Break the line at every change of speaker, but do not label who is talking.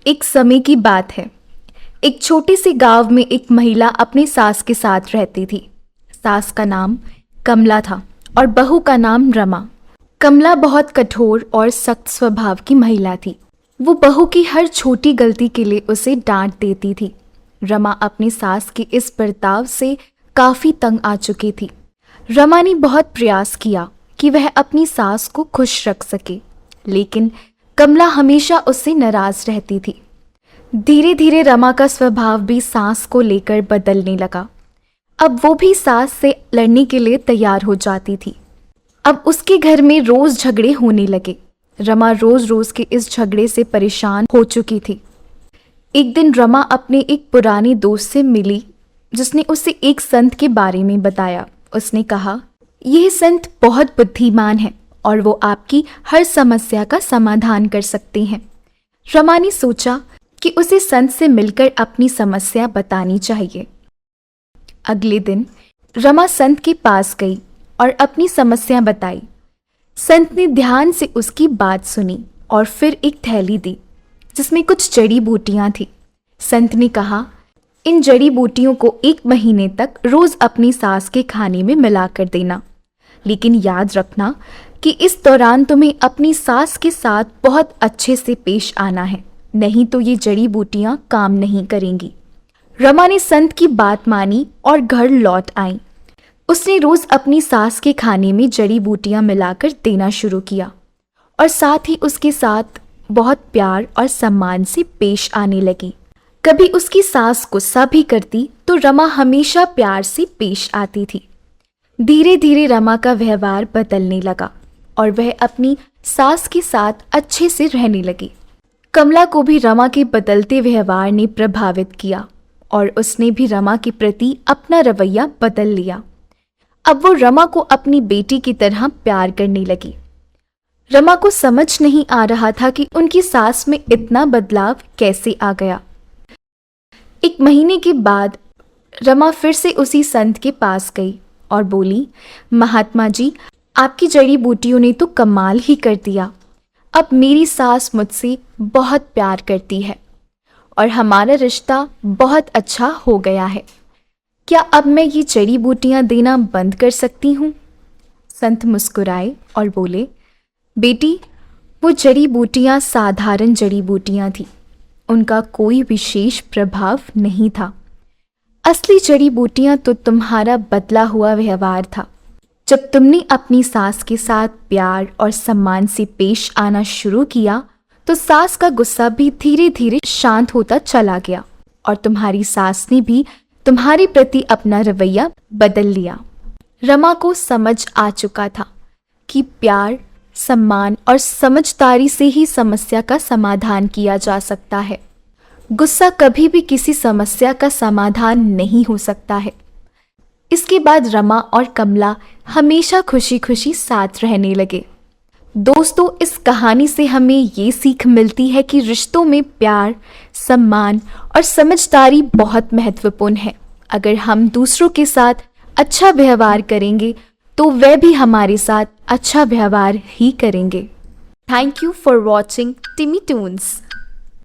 एक समय की बात है। एक छोटे से गांव में एक महिला अपनी सास के साथ रहती थी। सास का नाम कमला था और बहू का नाम रमा। कमला बहुत कठोर और सख्त स्वभाव की महिला थी। वो बहू की हर छोटी गलती के लिए उसे डांट देती थी। रमा अपनी सास के इस बर्ताव से काफी तंग आ चुकी थी। रमा ने बहुत प्रयास किया कि वह अपनी सास को खुश रख सके, लेकिन कमला हमेशा उससे नाराज रहती थी। धीरे धीरे रमा का स्वभाव भी सास को लेकर बदलने लगा। अब वो भी सास से लड़ने के लिए तैयार हो जाती थी। अब उसके घर में रोज झगड़े होने लगे। रमा रोज रोज के इस झगड़े से परेशान हो चुकी थी। एक दिन रमा अपने एक पुराने दोस्त से मिली, जिसने उसे एक संत के बारे में बताया। उसने कहा, यह संत बहुत बुद्धिमान है और वो आपकी हर समस्या का समाधान कर सकते हैं। रमा ने सोचा कि उसे संत से मिलकर अपनी समस्या बतानी चाहिए। अगले दिन रमा संत के पास गई और अपनी समस्या बताई। संत ने ध्यान से उसकी बात सुनी और फिर एक थैली दी जिसमें कुछ जड़ी बूटियां थी। संत ने कहा, इन जड़ी बूटियों को 1 महीने तक रोज अपनी सास के खाने में मिलाकर देना, लेकिन याद रखना कि इस दौरान तुम्हें अपनी सास के साथ बहुत अच्छे से पेश आना है, नहीं तो ये जड़ी बूटियां काम नहीं करेंगी। रमा ने संत की बात मानी और घर लौट आई। उसने रोज अपनी सास के खाने में जड़ी बूटियां मिलाकर देना शुरू किया और साथ ही उसके साथ बहुत प्यार और सम्मान से पेश आने लगी। कभी उसकी सास गुस्सा भी करती तो रमा हमेशा प्यार से पेश आती थी। धीरे धीरे रमा का व्यवहार बदलने लगा और वह अपनी सास के साथ अच्छे से रहने लगी। कमला को भी रमा के बदलते व्यवहार ने प्रभावित किया और उसने भी रमा के प्रति अपना रवैया बदल लिया। अब वो रमा को अपनी बेटी की तरह प्यार करने लगी। रमा को समझ नहीं आ रहा था कि उनकी सास में इतना बदलाव कैसे आ गया। 1 महीने के बाद रमा फिर से उसी संत के पास गई और बोली, महात्मा जी, आपकी जड़ी बूटियों ने तो कमाल ही कर दिया। अब मेरी सास मुझसे बहुत प्यार करती है और हमारा रिश्ता बहुत अच्छा हो गया है। क्या अब मैं ये जड़ी बूटियां देना बंद कर सकती हूँ? संत मुस्कुराए और बोले, बेटी, वो जड़ी बूटियां साधारण जड़ी बूटियां थी, उनका कोई विशेष प्रभाव नहीं था। असली जड़ी बूटियां तो तुम्हारा बदला हुआ व्यवहार था। जब तुमने अपनी सास के साथ प्यार और सम्मान से पेश आना शुरू किया तो सास का गुस्सा भी धीरे धीरे शांत होता चला गया और तुम्हारी सास ने भी तुम्हारे प्रति अपना रवैया बदल लिया। रमा को समझ आ चुका था कि प्यार, सम्मान और समझदारी से ही समस्या का समाधान किया जा सकता है। गुस्सा कभी भी किसी समस्या का समाधान नहीं हो सकता है। इसके बाद रमा और कमला हमेशा खुशी खुशी साथ रहने लगे। दोस्तों, इस कहानी से हमें ये सीख मिलती है कि रिश्तों में प्यार, सम्मान और समझदारी बहुत महत्वपूर्ण है। अगर हम दूसरों के साथ अच्छा व्यवहार करेंगे तो वे भी हमारे साथ अच्छा व्यवहार ही करेंगे। थैंक यू फॉर वॉचिंग टिमी टून्स।